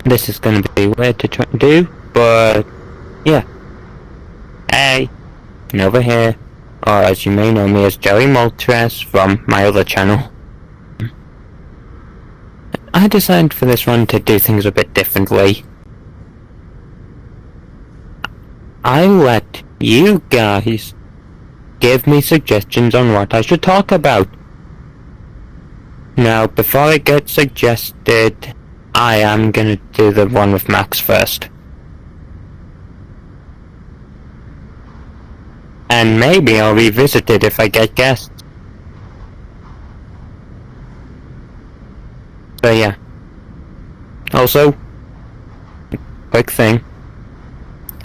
This is gonna be weird to try and do, but yeah. Hey, and over here, or as you may know me as Jerry Moltres from my other channel. I decided for this one to do things a bit differently. I let you guys give me suggestions on what I should talk about. Now, before I get suggested, I am gonna do the one with Max first. And maybe I'll revisit it if I get guests. So yeah. Also, quick thing.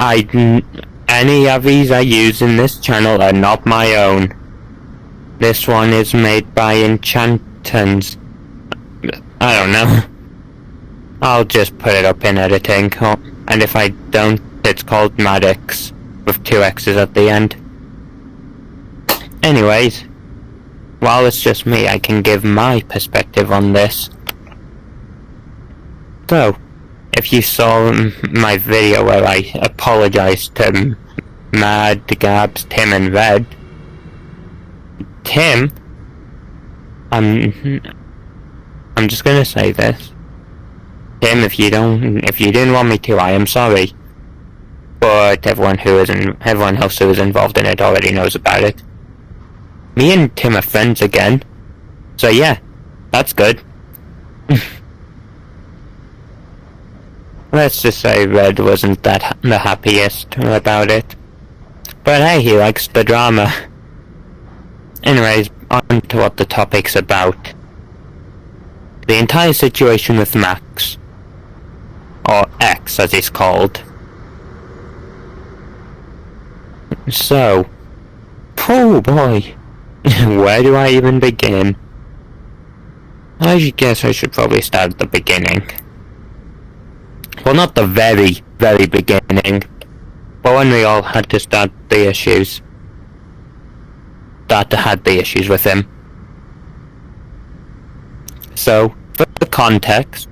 Any of these I use in this channel are not my own. This one is made by Enchantons. I don't know. I'll just put it up in editing, and if I don't, it's called Maddox, with 2 X's at the end. Anyways, while it's just me, I can give my perspective on this. So, if you saw my video where I apologized to Mad, Gabs, Tim and Red, Tim, I'm just gonna say this. Tim, if you didn't want me to, I am sorry. But everyone else who is involved in it already knows about it. Me and Tim are friends again. So yeah, that's good. Let's just say Red wasn't the happiest about it. But hey, he likes the drama. Anyways, on to what the topic's about. The entire situation with Max. Or X, as he's called. So, oh boy, where do I even begin? I guess I should probably start at the beginning. Well, not the very, very beginning, but when we all had to start the issues. Had the issues with him. So, for the context,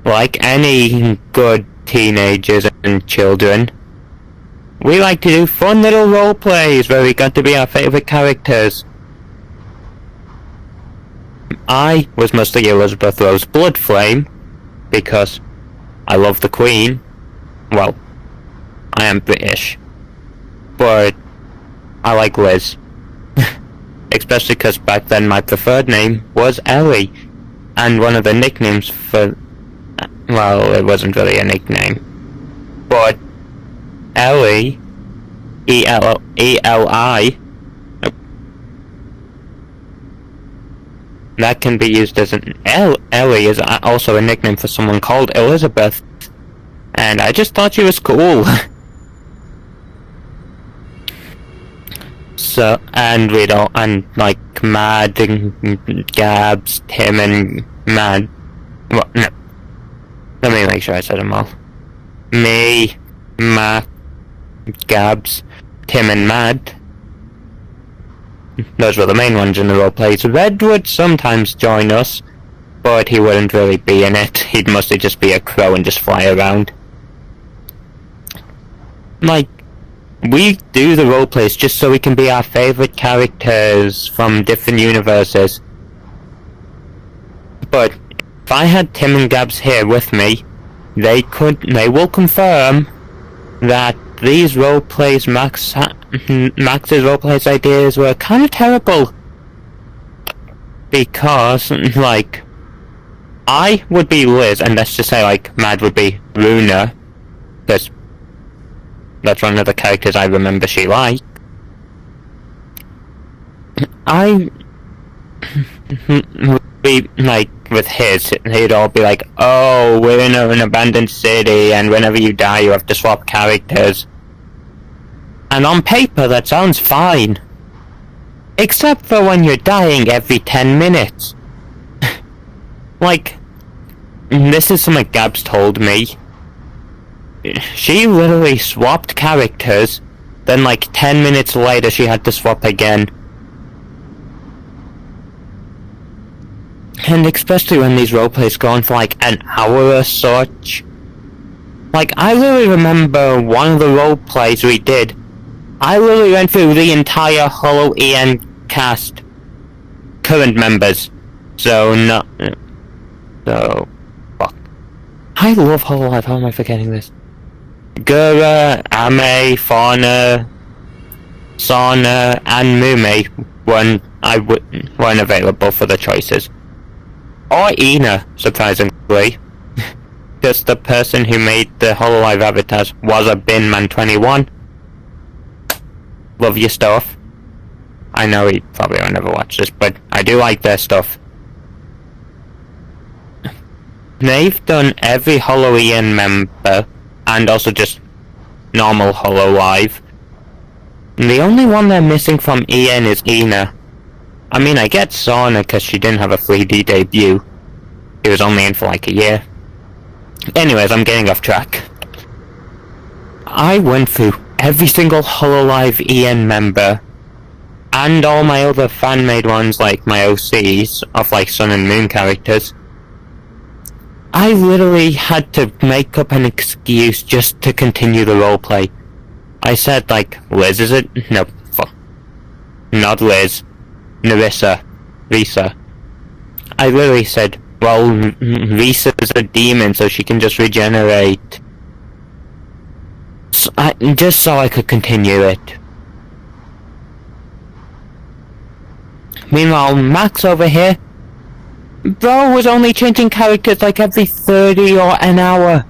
like any good teenagers and children, we like to do fun little role plays where we got to be our favourite characters. I was mostly Elizabeth Rose Bloodflame, because I love the Queen. Well, I am British, but I like Liz. Especially because back then my preferred name was Ellie, and one of the nicknames for... well, it wasn't really a nickname, but Ellie, E-L-I, that can be used as an... Ellie is also a nickname for someone called Elizabeth, and I just thought she was cool. So, and like Mad and Gabs, Tim and Mad. Well, no. Let me make sure I said them all. Me, Matt, Gabs, Tim and Mad. Those were the main ones in the roleplays. Red would sometimes join us, but he wouldn't really be in it. He'd mostly just be a crow and just fly around. Like, we do the roleplays just so we can be our favourite characters from different universes. But if I had Tim and Gabs here with me, they will confirm that these roleplays, Max's roleplays ideas were kind of terrible. Because, like, I would be Liz, and let's just say, like, Mad would be Runa, because that's one of the characters I remember she liked. I be like with his, he'd all be like, "Oh, we're in an abandoned city, and whenever you die, you have to swap characters." And on paper, that sounds fine, except for when you're dying every 10 minutes. Like, this is something Gabs told me. She literally swapped characters, then like 10 minutes later she had to swap again. And especially when these roleplays go on for like an hour or such. Like, I really remember one of the roleplays we did. I really went through the entire Hollow EN cast. Current members. So, fuck. I love Hololive, how am I forgetting this? Gura, Ame, Fauna, Sana, and Mume weren't available for the choices. Or Ina, surprisingly. Just the person who made the Hololive avatars was a Binman21. Love your stuff. I know he probably will never watch this, but I do like their stuff. They've done every Hollow EN member, and also just normal Hololive. The only one they're missing from EN is Ina. I mean, I get Sana because she didn't have a 3D debut. She was only in for like a year. Anyways, I'm getting off track. I went through every single Hololive EN member, and all my other fan-made ones like my OCs of like Sun and Moon characters. I literally had to make up an excuse just to continue the roleplay. I said like, Liz is it? No, fuck. Not Liz. Nerissa. Risa. I literally said, well, Risa's a demon so she can just regenerate. Just so I could continue it. Meanwhile, Max over here, bro was only changing characters like every 30 or an hour.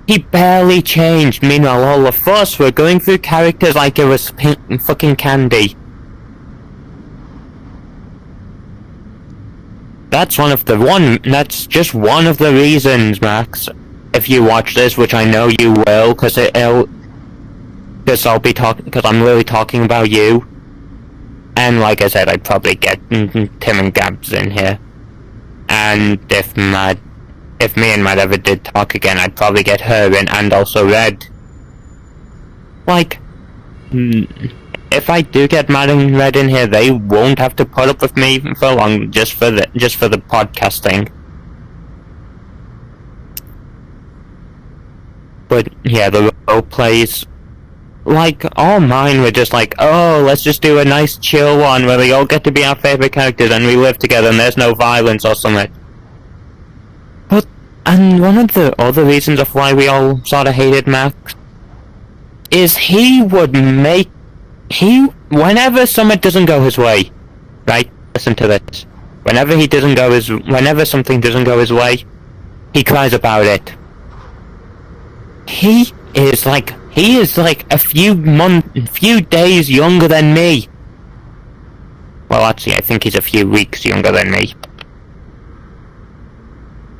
He barely changed. Meanwhile, all of us were going through characters like it was fucking candy. That's just one of the reasons, Max. If you watch this, which I know you will, because I'm really talking about you. And like I said, I'd probably get Tim and Gabs in here. And if me and Matt ever did talk again, I'd probably get her in, and also Red. Like, if I do get Matt and Red in here, they won't have to put up with me for long, just for the podcasting. But yeah, the role plays, like, all mine were just like, oh, let's just do a nice chill one where we all get to be our favorite characters and we live together and there's no violence or something. But, and one of the other reasons of why we all sort of hated Max is whenever something doesn't go his way, right? Listen to this. Whenever something doesn't go his way, he cries about it. He is like a few days younger than me. Well, actually, I think he's a few weeks younger than me.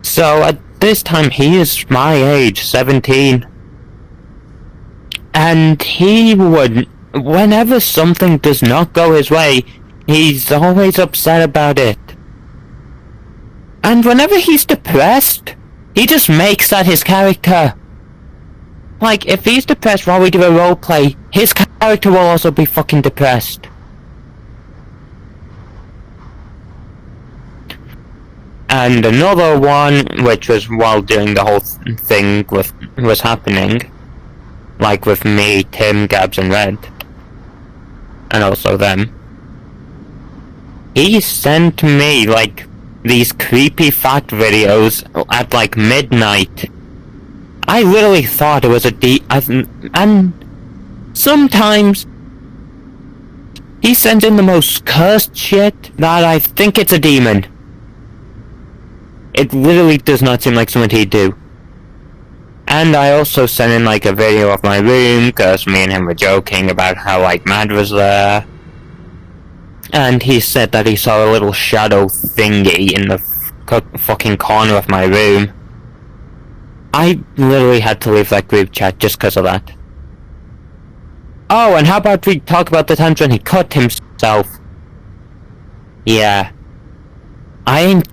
So at this time, he is my age, 17. And he would, whenever something does not go his way, he's always upset about it. And whenever he's depressed, he just makes that his character. Like, if he's depressed while we do a roleplay, his character will also be fucking depressed. And another one, which was while doing the whole thing was happening, like with me, Tim, Gabs, and Red, and also them, he sent me, like, these creepy fact videos at, like, midnight. I literally thought it was and sometimes he sends in the most cursed shit that I think it's a demon. It literally does not seem like something he'd do. And I also sent in like a video of my room, because me and him were joking about how like Mad was there. And he said that he saw a little shadow thingy in the fucking corner of my room. I literally had to leave that group chat just because of that. Oh, and how about we talk about the times when he cut himself? Yeah. I'm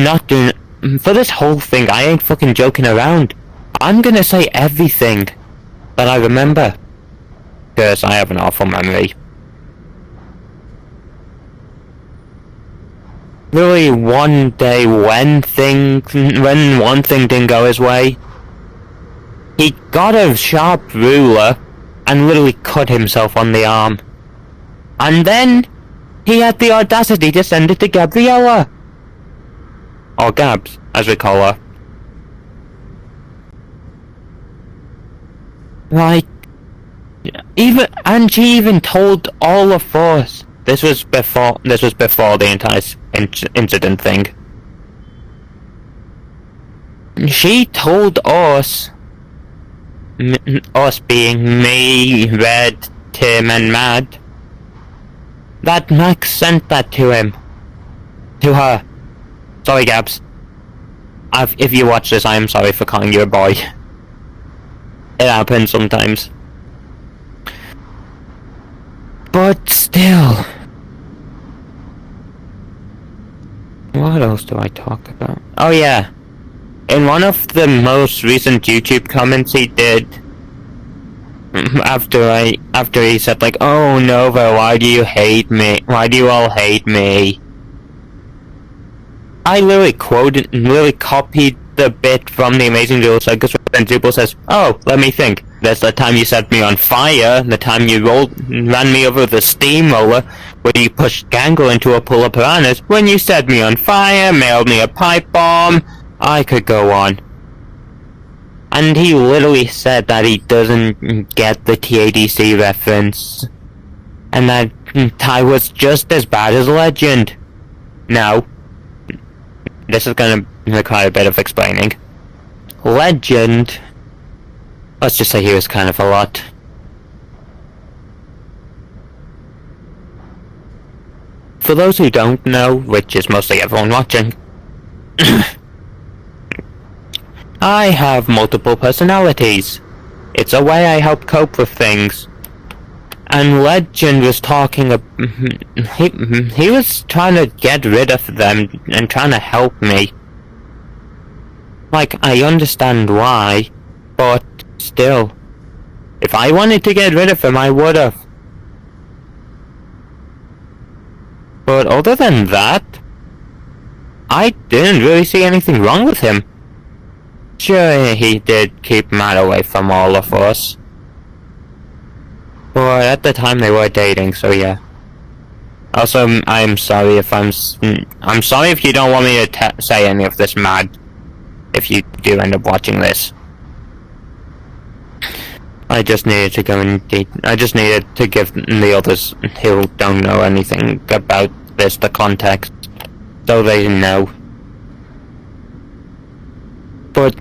not doing... For this whole thing, I ain't fucking joking around. I'm gonna say everything that I remember. Because I have an awful memory. literally one day when one thing didn't go his way, he got a sharp ruler and literally cut himself on the arm. And then he had the audacity to send it to Gabriella. Or Gabs, as we call her. Like, and she even told all of us. This was before the entire incident thing. She told us, us being me, Red, Tim, and Mad, that Max sent that to him. To her. Sorry, Gabs. If you watch this, I am sorry for calling you a boy. It happens sometimes. But still. What else do I talk about? Oh yeah. In one of the most recent YouTube comments he did, after he said like, "Oh Nova, why do you hate me? Why do you all hate me?" I literally copied the bit from the Amazing Duel Circus when Jubal says, "Oh, let me think. There's the time you set me on fire, the time you ran me over with a steamroller, where you pushed Gangle into a pool of piranhas, when you set me on fire, mailed me a pipe bomb." I could go on. And he literally said that he doesn't get the TADC reference. And that Ty was just as bad as Legend. Now, this is gonna require a bit of explaining. Legend, let's just say he was kind of a lot. For those who don't know, which is mostly everyone watching, I have multiple personalities. It's a way I help cope with things. And Legend was talking he was trying to get rid of them and trying to help me. Like, I understand why, but still, if I wanted to get rid of him, I would've. But other than that, I didn't really see anything wrong with him. Sure, he did keep Matt away from all of us. But at the time they were dating, so yeah. Also, I'm sorry if I'm sorry if you don't want me to say any of this, Matt. If you do end up watching this. I just needed to go and I just needed to give the others who don't know anything about this the context, so they know. But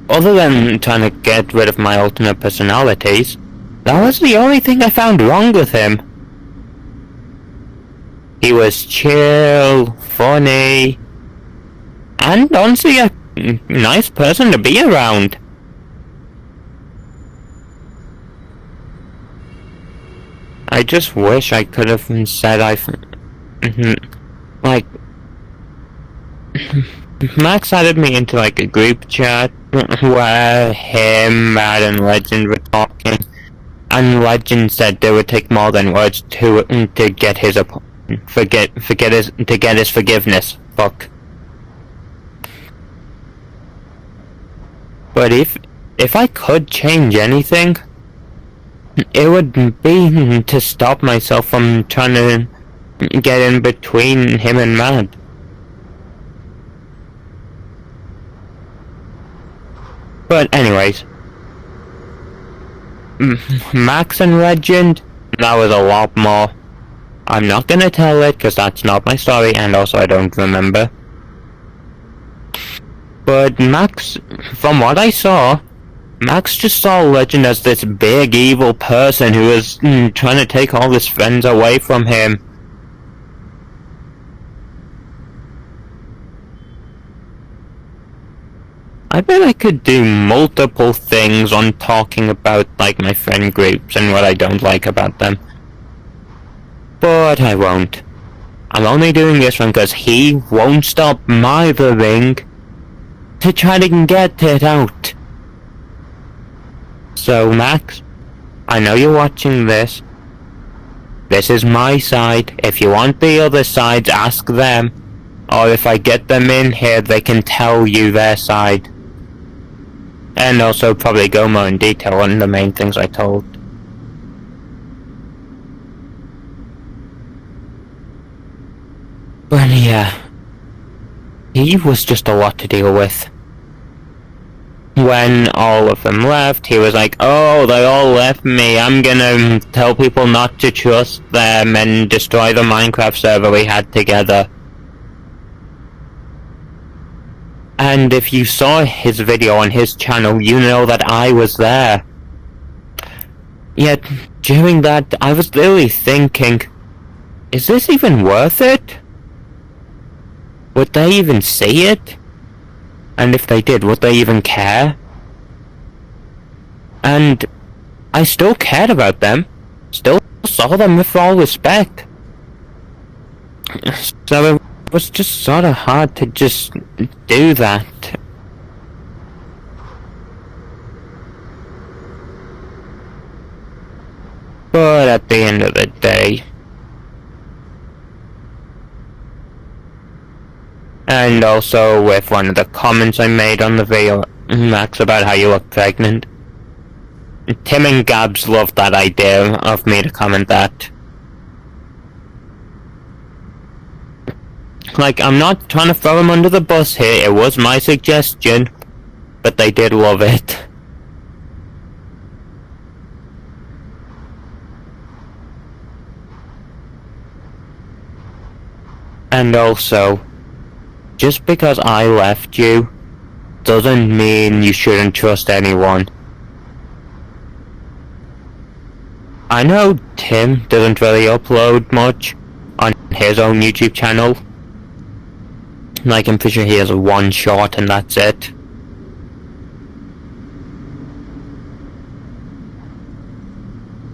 other than trying to get rid of my alternate personalities, that was the only thing I found wrong with him. He was chill, funny, and honestly a nice person to be around. I just wish I could have said like, Max added me into like a group chat where him, Matt, and Legend were talking, and Legend said they would take more than words to get his forgiveness. Fuck. But if I could change anything, it would be to stop myself from trying to get in between him and Matt. But anyways, Max and Legend, that was a lot more. I'm not gonna tell it because that's not my story, and also I don't remember. But Max, from what I saw, Max just saw Legend as this big evil person who was trying to take all his friends away from him. I bet I could do multiple things on talking about like my friend groups and what I don't like about them. But I won't. I'm only doing this one because he won't stop mithering to try to get it out. So Max, I know you're watching this. this is my side. If you want the other sides, ask them. Or if I get them in here, they can tell you their side. And also probably go more in detail on the main things I told. But yeah, he was just a lot to deal with. When all of them left, he was like, oh, they all left me, I'm gonna tell people not to trust them and destroy the Minecraft server we had together. And if you saw his video on his channel, you know that I was there. Yet, during that, I was literally thinking, is this even worth it? Would they even see it? And if they did, would they even care? And I still cared about them. Still saw them with all respect. So it was just sort of hard to just do that. But at the end of the day, and also with one of the comments I made on the video, Max, about how you look pregnant. Tim and Gabs loved that idea of me to comment that. Like, I'm not trying to throw them under the bus here, it was my suggestion, but they did love it. And also, just because I left you, doesn't mean you shouldn't trust anyone. I know Tim doesn't really upload much on his own YouTube channel. Like, I'm pretty sure he has one short and that's it.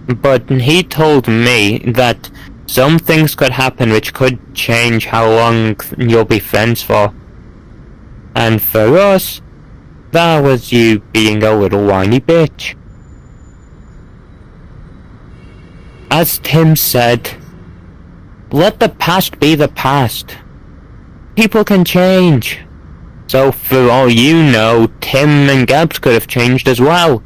But he told me that some things could happen which could change how long you'll be friends for. And for us, that was you being a little whiny bitch. As Tim said, let the past be the past. People can change. So for all you know, Tim and Gabs could have changed as well.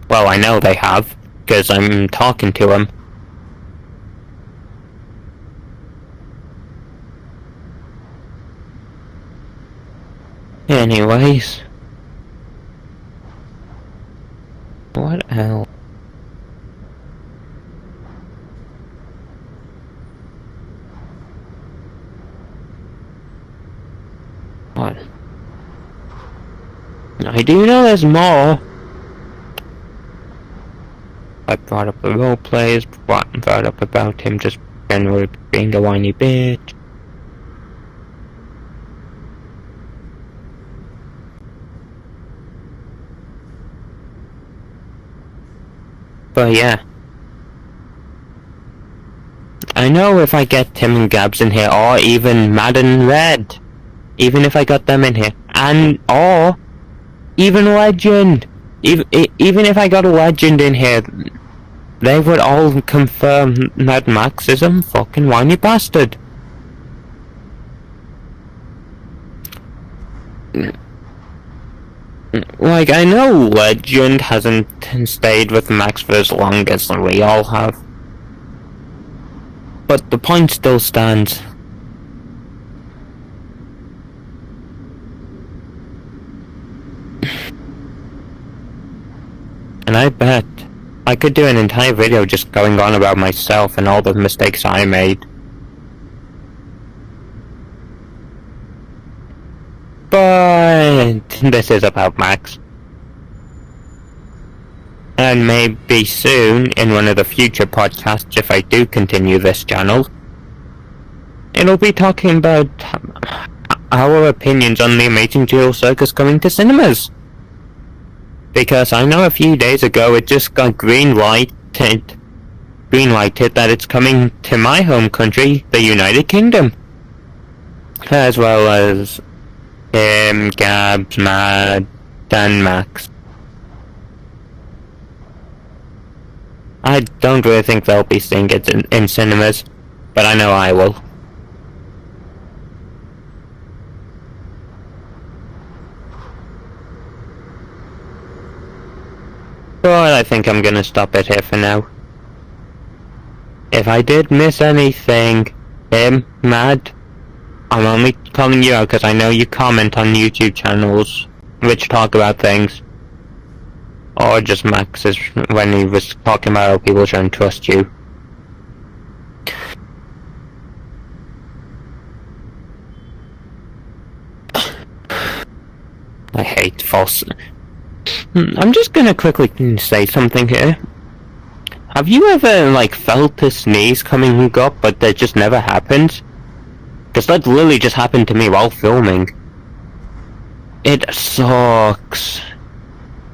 Well, I know they have, because I'm talking to them. Anyways. What else? What? I do know there's more. I brought up the roleplays, brought up about him just generally being a whiny bitch. But yeah. I know if I get Tim and Gabs in here, or even Mad and Red, even if I got them in here, and or even Legend, even if I got a Legend in here, they would all confirm that Max is a fucking whiny bastard. Like, I know Legend hasn't stayed with Max for as long as we all have, but the point still stands. And I bet I could do an entire video just going on about myself and all the mistakes I made. But this is about Max. And maybe soon, in one of the future podcasts, if I do continue this channel, it'll be talking about our opinions on the Amazing Jewel Circus coming to cinemas. Because I know a few days ago it just got green-lighted that it's coming to my home country, the United Kingdom. As well as Gabs, Mad, and Max. I don't really think they'll be seeing it in cinemas, but I know I will. But I think I'm gonna stop it here for now. If I did miss anything, Mad, I'm only calling you out because I know you comment on YouTube channels which talk about things. Or just Max's when he was talking about how people shouldn't trust you. I hate false. I'm just gonna quickly say something here. Have you ever, felt a sneeze coming up, but that just never happens? Because that literally just happened to me while filming. It sucks.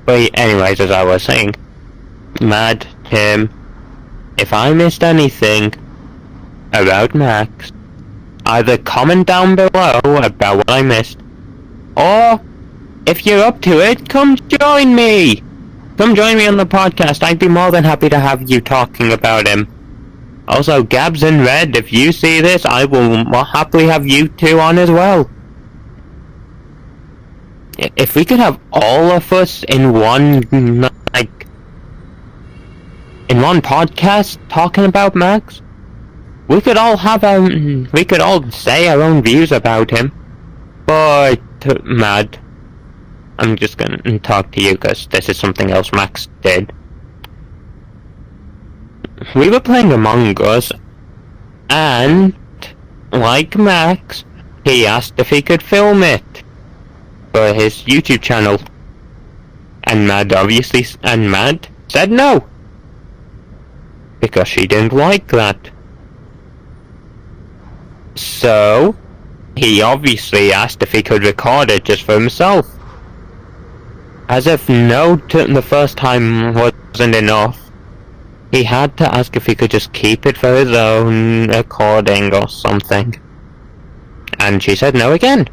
But anyways, as I was saying, Mad, Tim, if I missed anything about Max, either comment down below about what I missed, or if you're up to it, come join me! Come join me on the podcast. I'd be more than happy to have you talking about him. Also, Gabs and Red, if you see this, I will more happily have you two on as well. If we could have all of us in one, in one podcast talking about Max, we could all have we could all say our own views about him. But, Mad, I'm just gonna talk to you because this is something else Max did. We were playing Among Us, and, like Max, he asked if he could film it for his YouTube channel. And Mad said no. Because she didn't like that. So, he obviously asked if he could record it just for himself. As if no to the first time wasn't enough, he had to ask if he could just keep it for his own recording or something. And she said no again.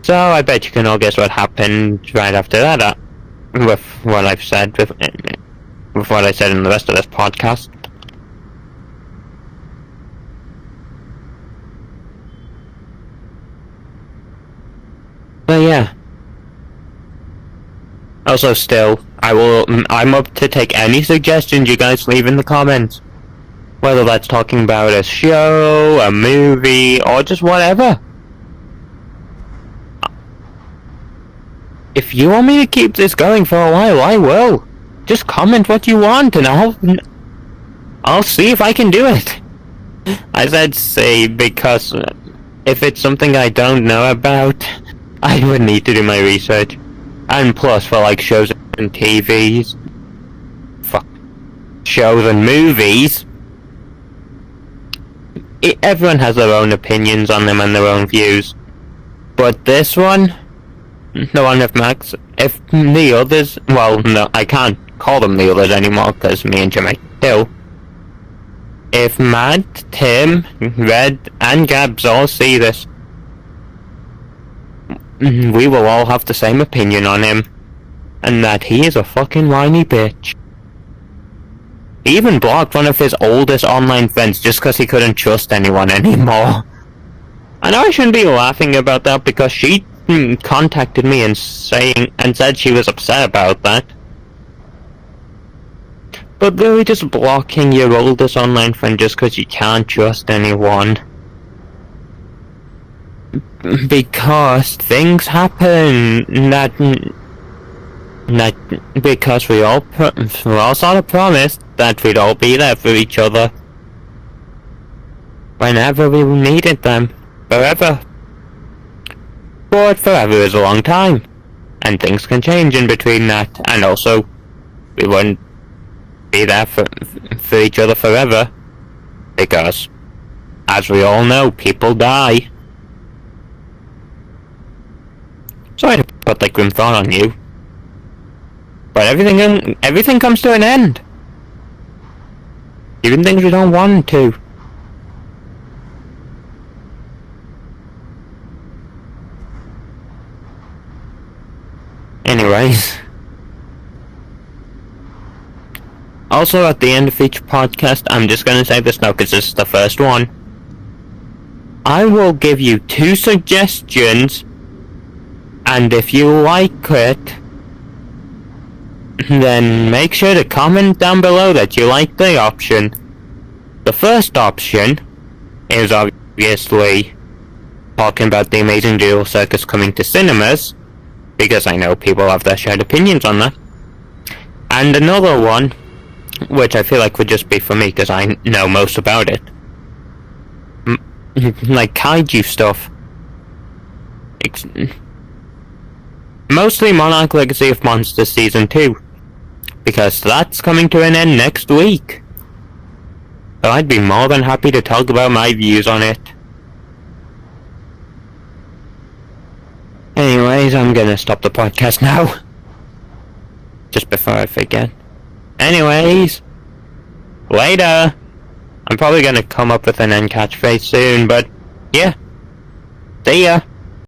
So I bet you can all guess what happened right after that, with what I've said, with what I said in the rest of this podcast. But yeah. Also, still, I'm up to take any suggestions you guys leave in the comments. Whether that's talking about a show, a movie, or just whatever. If you want me to keep this going for a while, I will. Just comment what you want and I'll see if I can do it. I said see because if it's something I don't know about, I would need to do my research. And plus, for shows and TVs, shows and movies, everyone has their own opinions on them and their own views. But this one, the one of Max, if the others, well, no, I can't call them the others anymore because me and Jim are still. If Matt, Tim, Red, and Gabs all see this, we will all have the same opinion on him, and that he is a fucking whiny bitch. He even blocked one of his oldest online friends just because he couldn't trust anyone anymore. I know I shouldn't be laughing about that because she contacted me and said she was upset about that. But really just blocking your oldest online friend just because you can't trust anyone. Because things happen because we all sort of promised that we'd all be there for each other whenever we needed them, forever. But forever is a long time, and things can change in between that, and also we wouldn't be there for each other forever, because, as we all know, people die. Sorry to put that grim thought on you, but everything comes to an end. Even things we don't want to. Anyways, Also, at the end of each podcast, I'm just gonna say this now because this is the first one. I will give you 2 suggestions, and if you like it, then make sure to comment down below that you like the option. The first option is obviously talking about the Amazing Duel Circus coming to cinemas, because I know people have their shared opinions on that. And another one, which I feel like would just be for me because I know most about it, like kaiju stuff. Mostly Monarch Legacy of Monsters Season 2, because that's coming to an end next week. So I'd be more than happy to talk about my views on it. Anyways, I'm gonna stop the podcast now. Just before I forget. Anyways, later. I'm probably gonna come up with an end catchphrase soon, but yeah. See ya.